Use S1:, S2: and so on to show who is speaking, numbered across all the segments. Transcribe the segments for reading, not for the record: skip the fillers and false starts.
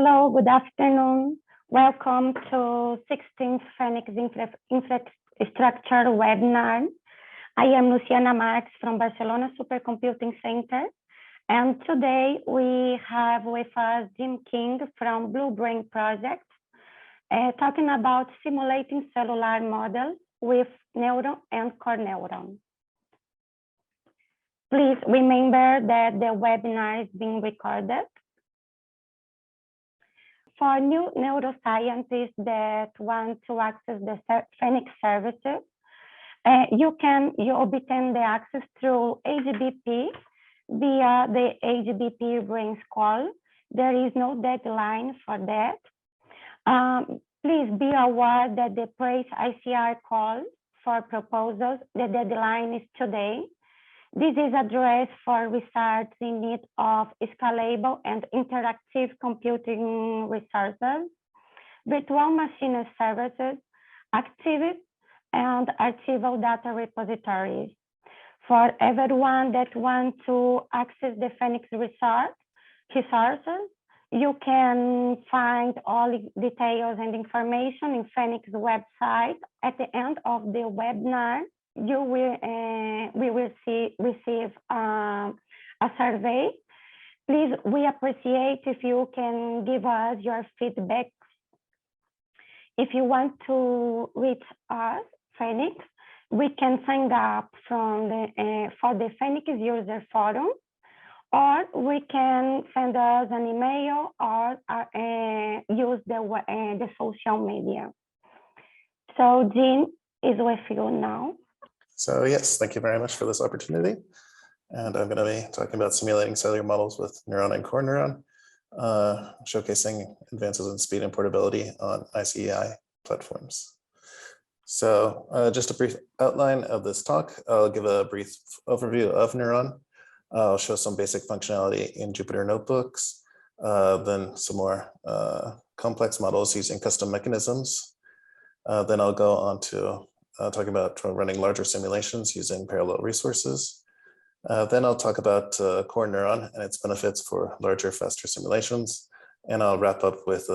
S1: Hello, good afternoon. Welcome to 16th Fenix Infrastructure Webinar. I am Luciana Marx from Barcelona Supercomputing Center. And today we have with us Jim King from Blue Brain Project, talking about simulating cellular models with NEURON and CoreNEURON. Please remember that the webinar is being recorded. For new neuroscientists that want to access the Fenix services, you obtain the access through HBP via the HBP Brains call. There is no deadline for that. Please be aware that the PRAISE ICR call for proposals, the deadline is today. This is addressed for research in need of scalable and interactive computing resources, virtual machine services, active and archival data repositories. For everyone that wants to access the Fenix resources, you can find all details and information in Fenix website. At the end of the webinar, you will receive a survey. Please, we appreciate if you can give us your feedback. If you want to reach us, Fenix, we can sign up for the Fenix user forum, or we can send us an email or use the social media. So Jim is with you now.
S2: So yes, thank you very much for this opportunity. And I'm going to be talking about simulating cellular models with NEURON and CoreNEURON, showcasing advances in speed and portability on ICEI platforms. So just a brief outline of this talk. I'll give a brief overview of NEURON. I'll show some basic functionality in Jupyter notebooks, then some more complex models using custom mechanisms. Then I'll go on to talk about running larger simulations using parallel resources. Then I'll talk about CoreNEURON and its benefits for larger, faster simulations. And I'll wrap up with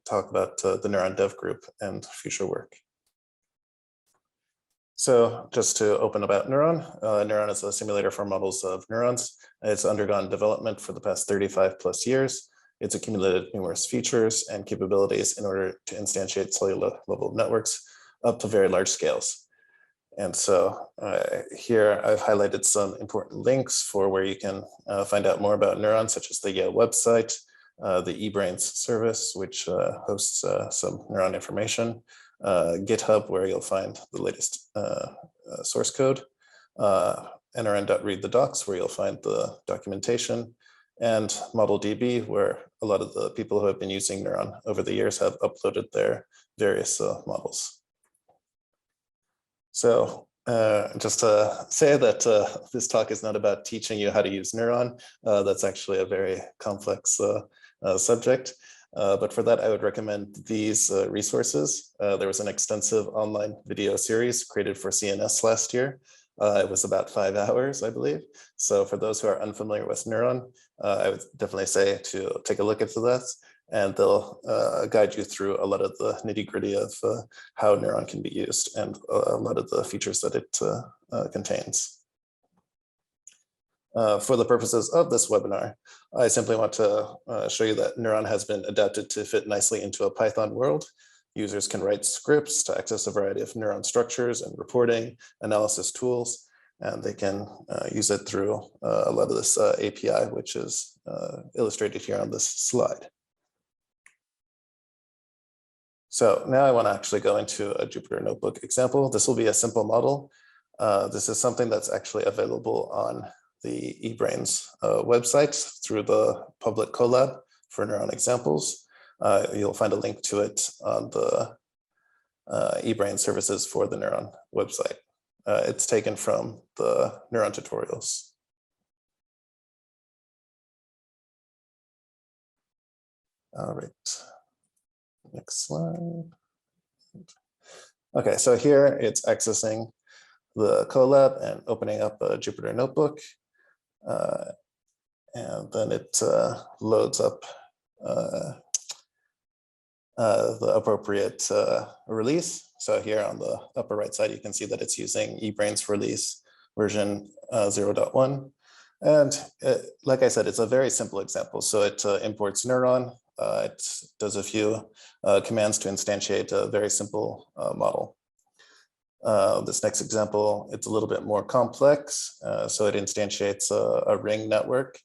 S2: talk about the NEURON dev group and future work. So just to open about NEURON, NEURON is a simulator for models of neurons. It's undergone development for the past 35 plus years. It's accumulated numerous features and capabilities in order to instantiate cellular level networks up to very large scales. And so here I've highlighted some important links for where you can find out more about NEURON, such as the Yale website, the eBrains service, which hosts some NEURON information, GitHub, where you'll find the latest source code, nrn.read the docs, where you'll find the documentation, and ModelDB, where a lot of the people who have been using NEURON over the years have uploaded their various models. So just to say that this talk is not about teaching you how to use NEURON. That's actually a very complex subject. But for that, I would recommend these resources. There was an extensive online video series created for CNS last year. It was about 5 hours, I believe. So for those who are unfamiliar with NEURON, I would definitely say to take a look into this, and they'll guide you through a lot of the nitty-gritty of how NEURON can be used and a lot of the features that it contains. For the purposes of this webinar, I simply want to show you that NEURON has been adapted to fit nicely into a Python world. Users can write scripts to access a variety of NEURON structures and reporting, analysis tools, and they can use it through a lot of this API, which is illustrated here on this slide. So now I want to actually go into a Jupyter Notebook example. This will be a simple model. This is something that's actually available on the eBrains website through the public collab for NEURON examples. You'll find a link to it on the eBrains services for the NEURON website. It's taken from the NEURON tutorials. All right. Next slide. Okay, so here it's accessing the collab and opening up a Jupyter Notebook. And then it loads up appropriate release. So here on the upper right side, you can see that it's using eBrains release version 0.1. And like I said, it's a very simple example. So it imports Neuron. It does a few commands to instantiate a very simple model. This next example, it's a little bit more complex. So it instantiates a ring network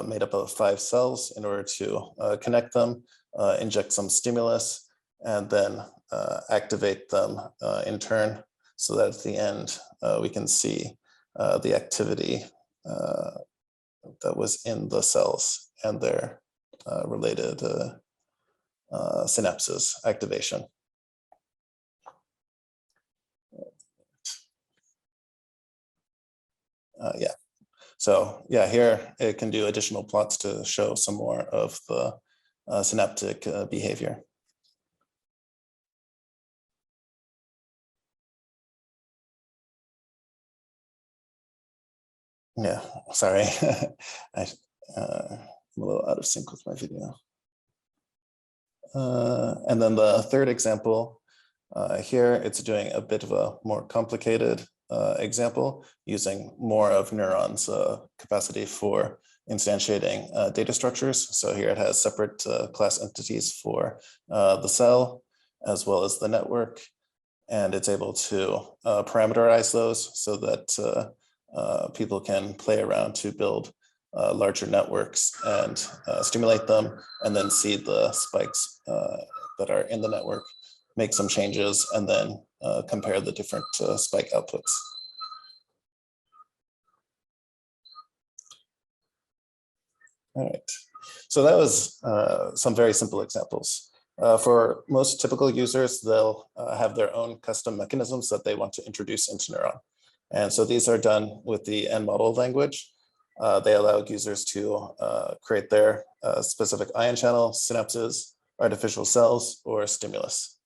S2: made up of 5 cells in order to connect them, inject some stimulus, and then activate them in turn, so that at the end we can see the activity that was in the cells and their related synapses activation. Yeah. So yeah, here it can do additional plots to show some more of the synaptic behavior. Yeah, sorry. I'm a little out of sync with my video. And then the third example, here it's doing a bit of a more complicated example using more of Neuron's capacity for instantiating data structures. So here it has separate class entities for the cell as well as the network, and it's able to parameterize those so that people can play around to build larger networks and stimulate them, and then see the spikes that are in the network, make some changes, and then compare the different spike outputs. All right, so that was some very simple examples. For most typical users, they'll have their own custom mechanisms that they want to introduce into Neuron. And so these are done with the NModel language. They allow users to create their specific ion channel, synapses, artificial cells, or stimulus.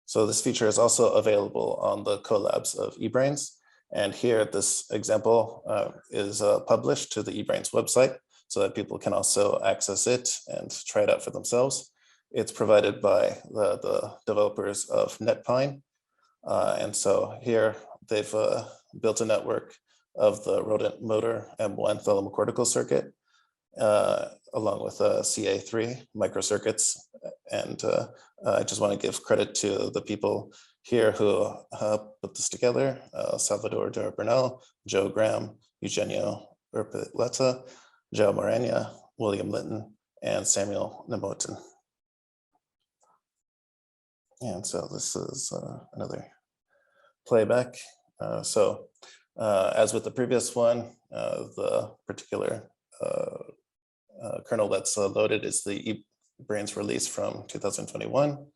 S2: So this feature is also available on the collabs of eBrains. And here, this example is published to the eBrains website so that people can also access it and try it out for themselves. It's provided by the developers of NetPine. And so here they've built a network of the rodent motor M1 thalamocortical circuit, along with CA3 microcircuits. And I just want to give credit to the people here who put this together: Salvador de Bernal, Joe Graham, Eugenio Urpileta, Joe Morania, William Litton, and Samuel Nemotin. And so this is another playback. As with the previous one, the particular kernel that's loaded is the eBrains release from 2021.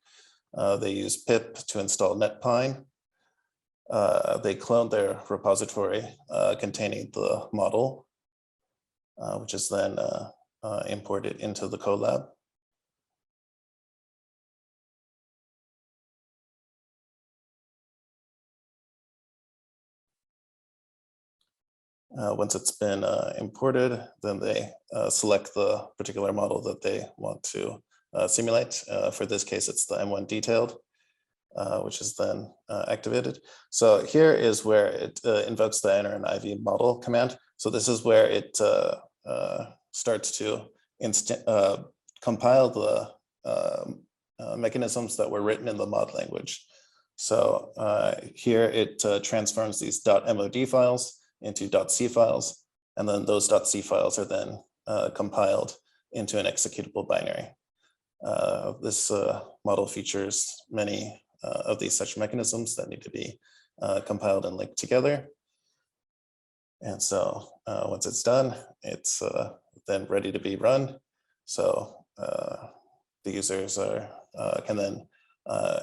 S2: They use pip to install NetPine. They cloned their repository containing the model, which is then imported into the collab. Once it's been imported, then they select the particular model that they want to simulate. For this case, it's the M1 detailed, which is then activated. So here is where it invokes the NEURON IV model command. So this is where it starts to compile the mechanisms that were written in the mod language. So here it transforms these .mod files into .c files, and then those .c files are then compiled into an executable binary. This model features many of these such mechanisms that need to be compiled and linked together. And so once it's done, it's then ready to be run. So the users can then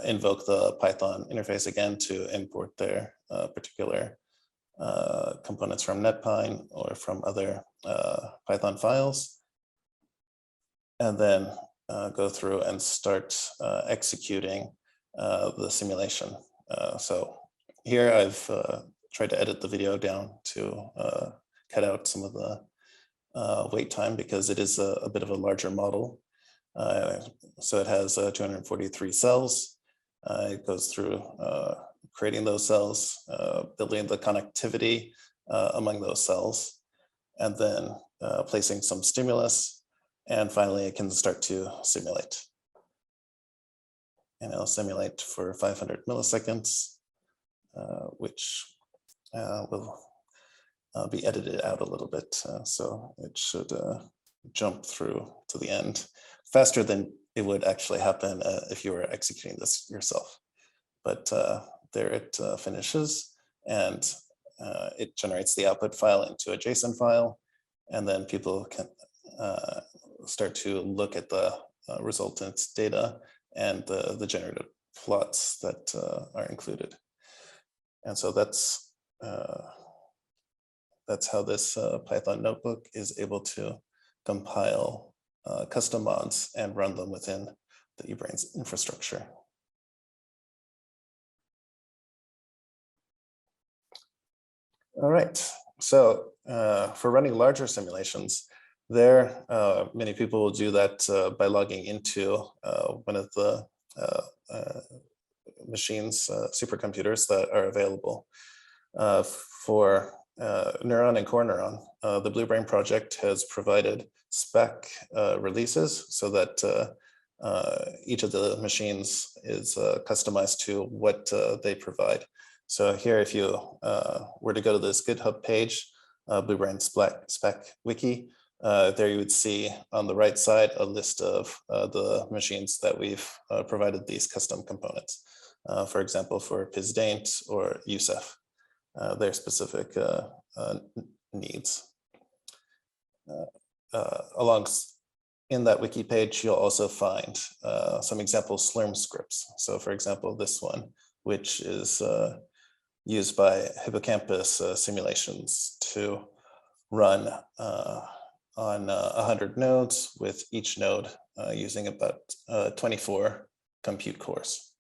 S2: invoke the Python interface again to import their particular components from NetPine or from other Python files, and then go through and start executing the simulation. So here I've tried to edit the video down to cut out some of the wait time because it is a bit of a larger model. So it has 243 cells. It goes through creating those cells, building the connectivity among those cells, and then placing some stimulus. And finally, it can start to simulate. And it'll simulate for 500 milliseconds, which will be edited out a little bit. So it should jump through to the end faster than it would actually happen if you were executing this yourself. But there it finishes, and it generates the output file into a JSON file, and then people can start to look at the resultant data and the generated plots that are included. And so that's how this Python notebook is able to compile custom mods and run them within the eBrains infrastructure. All right, so for running larger simulations, many people will do that by logging into one of the machines, supercomputers that are available. For NEURON and CoreNEURON, the Blue Brain project has provided spec releases so that each of the machines is customized to what they provide. So here, if you were to go to this GitHub page, Blue Brain spec wiki, there you would see on the right side a list of the machines that we've provided these custom components. For example, for PISDaint or USEF, their specific needs. In that wiki page, you'll also find some example Slurm scripts. So for example, this one, which is used by hippocampus simulations to run on 100 nodes, with each node using about 24 compute cores.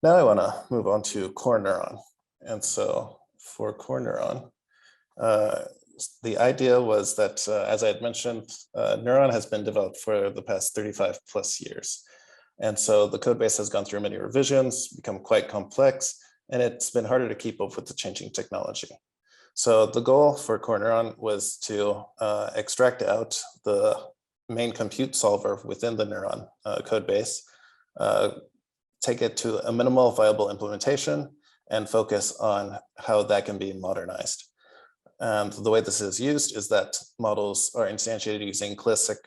S2: Now I want to move on to CoreNEURON. And so for CoreNEURON, the idea was that, as I had mentioned, NEURON has been developed for the past 35 plus years. And so the code base has gone through many revisions, become quite complex, and it's been harder to keep up with the changing technology. So the goal for CoreNEURON was to extract out the main compute solver within the NEURON code base, take it to a minimal viable implementation, and focus on how that can be modernized. And the way this is used is that models are instantiated using classic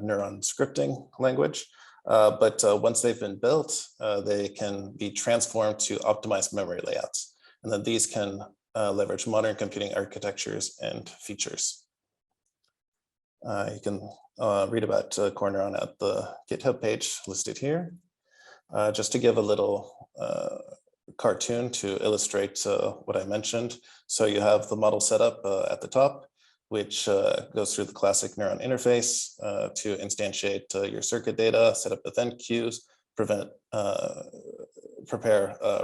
S2: NEURON scripting language. But once they've been built, they can be transformed to optimized memory layouts. And then these can leverage modern computing architectures and features. You can read about CoreNEURON at the GitHub page listed here. Just to give a little cartoon to illustrate what I mentioned. So you have the model setup at the top, which goes through the classic NEURON interface to instantiate your circuit data, set up event queues, prepare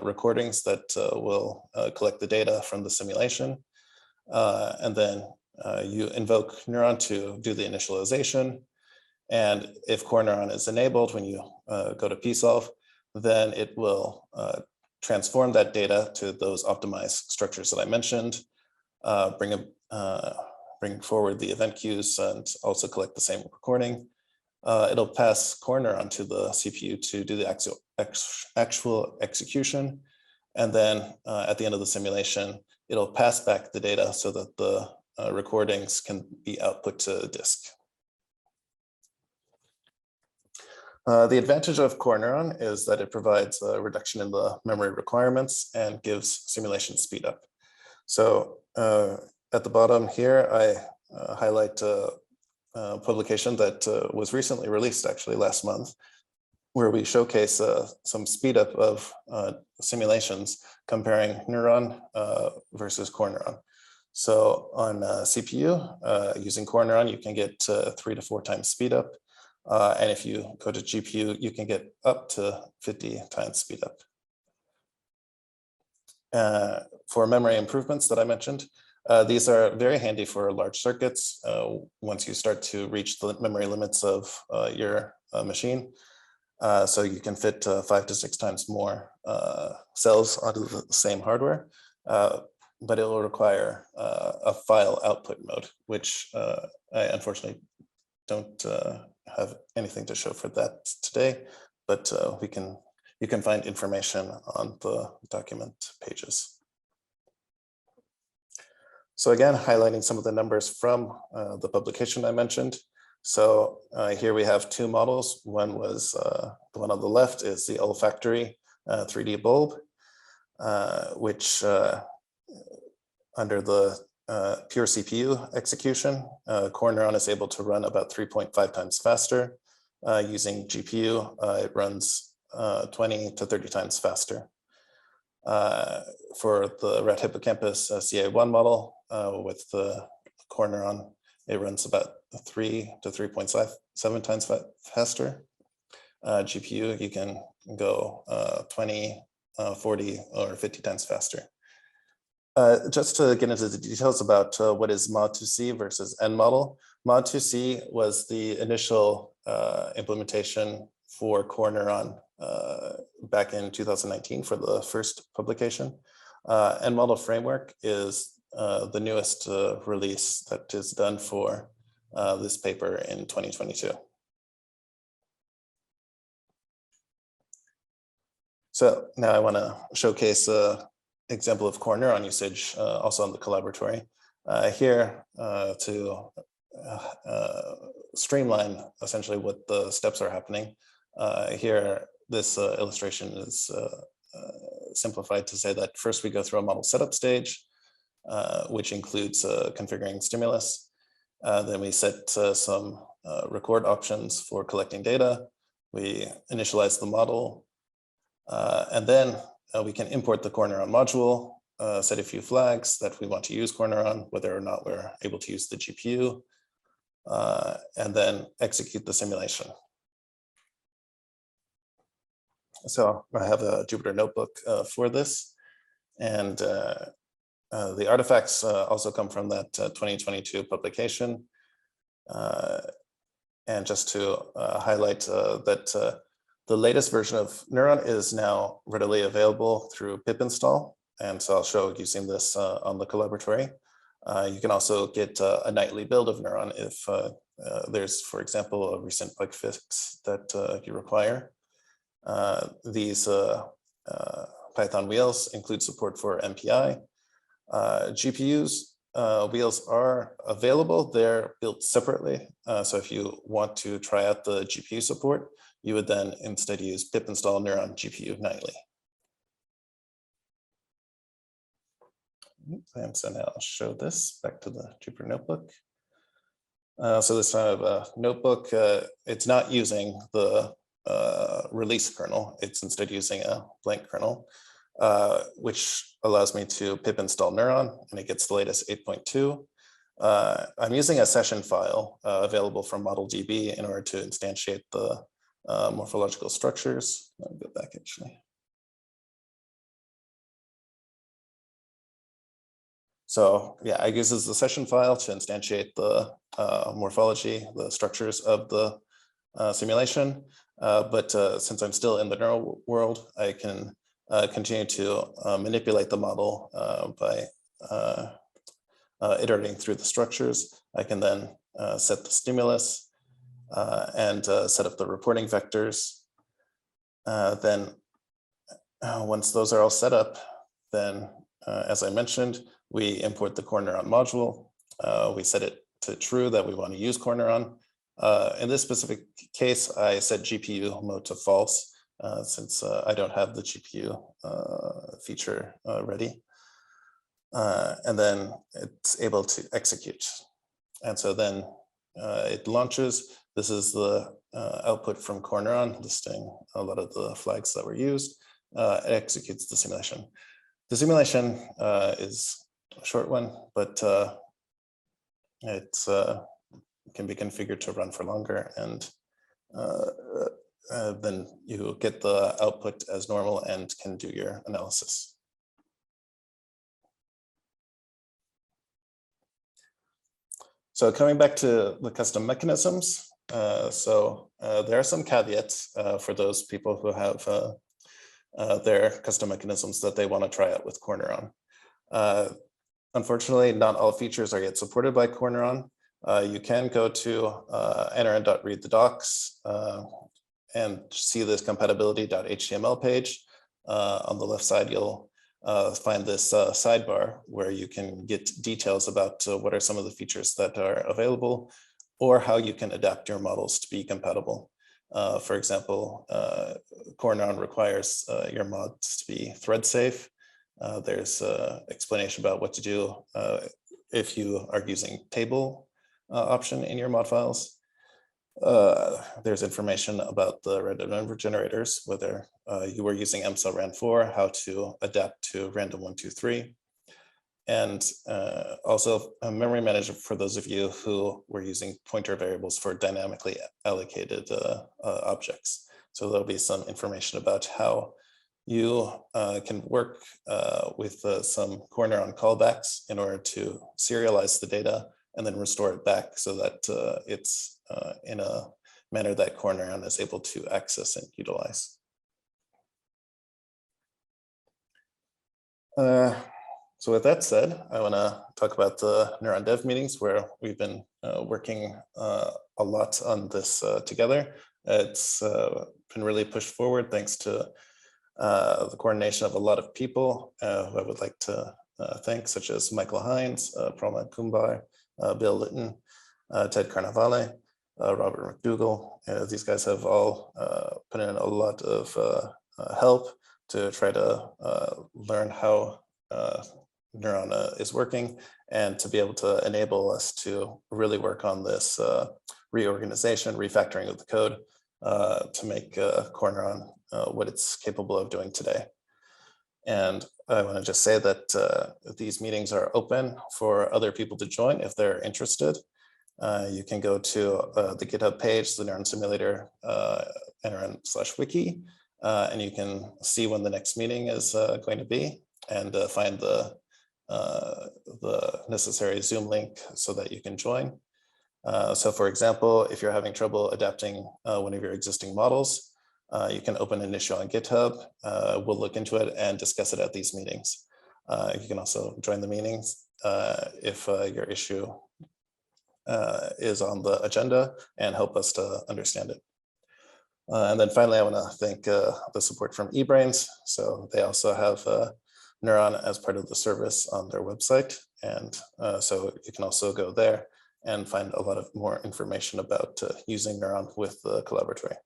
S2: recordings that will collect the data from the simulation. And then you invoke NEURON to do the initialization. And if CoreNEURON is enabled when you go to psolve, then it will transform that data to those optimized structures that I mentioned, bring forward the event queues and also collect the same recording. It'll pass CoreNEURON to the CPU to do the actual execution. And then at the end of the simulation, it'll pass back the data so that the recordings can be output to disk. The advantage of CoreNEURON is that it provides a reduction in the memory requirements and gives simulation speed up. So at the bottom here, I highlight a publication that was recently released actually last month, where we showcase some speed up of simulations comparing NEURON versus CoreNEURON. So on CPU, using CoreNEURON, you can get 3 to 4 times speed up. And if you go to GPU, you can get up to 50 times speed up. For memory improvements that I mentioned, these are very handy for large circuits. Once you start to reach the memory limits of your machine, so you can fit 5 to 6 times more cells onto the same hardware, but it will require a file output mode, which I unfortunately don't have anything to show for that today, but you can find information on the document pages. So again, highlighting some of the numbers from the publication I mentioned. So here we have 2 models. One was the one on the left is the olfactory 3D bulb, which under the pure CPU execution, CoreNeuron is able to run about 3.5 times faster. Using GPU, it runs 20 to 30 times faster. For the rat hippocampus CA1 model with the CoreNeuron, it runs about 3 to 3.7 times faster. GPU, you can go 20, 40, or 50 times faster. Just to get into the details about what is Mod2C versus N model. Mod2C was the initial implementation for CoreNeuron back in 2019 for the first publication. N model framework is the newest release that is done for this paper in 2022. So now I want to showcase an example of CoreNeuron usage also on the collaboratory. Here to streamline essentially what the steps are happening. Here, this illustration is simplified to say that first we go through a model setup stage, which includes configuring stimulus. Then we set some record options for collecting data. We initialize the model, and then we can import the CoreNeuron module, set a few flags that we want to use CoreNeuron, whether or not we're able to use the GPU, and then execute the simulation. So I have a Jupyter notebook for this, and the artifacts also come from that 2022 publication. And just to highlight that the latest version of Neuron is now readily available through pip install. And so I'll show using this on the collaboratory. You can also get a nightly build of Neuron if there's, for example, a recent bug fix that you require. These Python wheels include support for MPI. GPUs wheels are available. They're built separately. So if you want to try out the GPU support, you would then instead use pip install Neuron GPU nightly. And so now I'll show this back to the Jupyter notebook. So this time I have a notebook. It's not using the release kernel. It's instead using a blank kernel, which allows me to pip install Neuron, and it gets the latest 8.2. I'm using a session file available from ModelDB in order to instantiate the morphological structures. I'll go back actually. So yeah, I use the session file to instantiate the morphology, the structures of the simulation. But since I'm still in the neural world, I can continue to manipulate the model by iterating through the structures. I can then set the stimulus and set up the reporting vectors. Then once those are all set up, then as I mentioned, we import the CoreNeuron module. We set it to true that we want to use CoreNeuron. In this specific case, I set GPU mode to false since I don't have the GPU feature ready. And then it's able to execute. And so then it launches. This is the output from CoreNeuron listing a lot of the flags that were used. It executes the simulation. The simulation is a short one, but it can be configured to run for longer, and then you get the output as normal and can do your analysis. So coming back to the custom mechanisms, there are some caveats for those people who have their custom mechanisms that they want to try out with CoreNeuron. Unfortunately, not all features are yet supported by CoreNeuron. You can go to nrn.readthedocs and see this compatibility.html page. On the left side, you'll find this sidebar where you can get details about what are some of the features that are available or how you can adapt your models to be compatible. For example, CoreNeuron requires your mods to be thread safe. There's explanation about what to do if you are using table option in your mod files. There's information about the random number generators, whether you were using MCell Ran4, how to adapt to random 1, 2, 3. And also a memory manager for those of you who were using pointer variables for dynamically allocated objects. So there'll be some information about how you can work with some CoreNeuron callbacks in order to serialize the data and then restore it back so that it's in a manner that CoreNeuron is able to access and utilize. So with that said, I want to talk about the Neuron Dev meetings where we've been working a lot on this together. It's been really pushed forward thanks to the coordination of a lot of people who I would like to thank, such as Michael Hines, Pralman Kumbar, Bill Litton, Ted Carnavale, Robert McDougall. These guys have all put in a lot of help to try to learn how Neuron is working and to be able to enable us to really work on this reorganization, refactoring of the code to make CoreNeuron what it's capable of doing today. And I want to just say that these meetings are open for other people to join if they're interested. You can go to the GitHub page, the Neuron Simulator NRN/wiki, and you can see when the next meeting is going to be and find the necessary Zoom link so that you can join. So for example, if you're having trouble adapting one of your existing models, you can open an issue on GitHub. We'll look into it and discuss it at these meetings. You can also join the meetings if your issue is on the agenda and help us to understand it. And then finally, I want to thank the support from eBrains. So they also have Neuron as part of the service on their website. And so you can also go there and find a lot of more information about using Neuron with the collaboratory.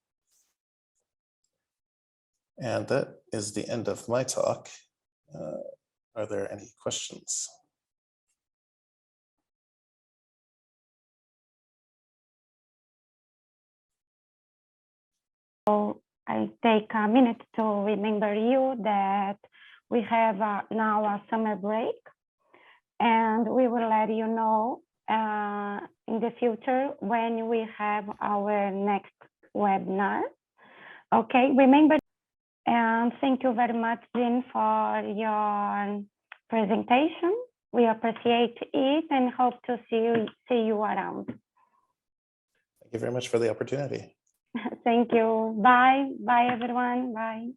S2: And that is the end of my talk. Are there any questions?
S1: So I take a minute to remember you that we have now a summer break, and we will let you know in the future when we have our next webinar. Okay, remember, and thank you very much, Jean, for your presentation. We appreciate it and hope to see you around.
S2: Thank you very much for the opportunity.
S1: Thank you. Bye. Bye, everyone. Bye.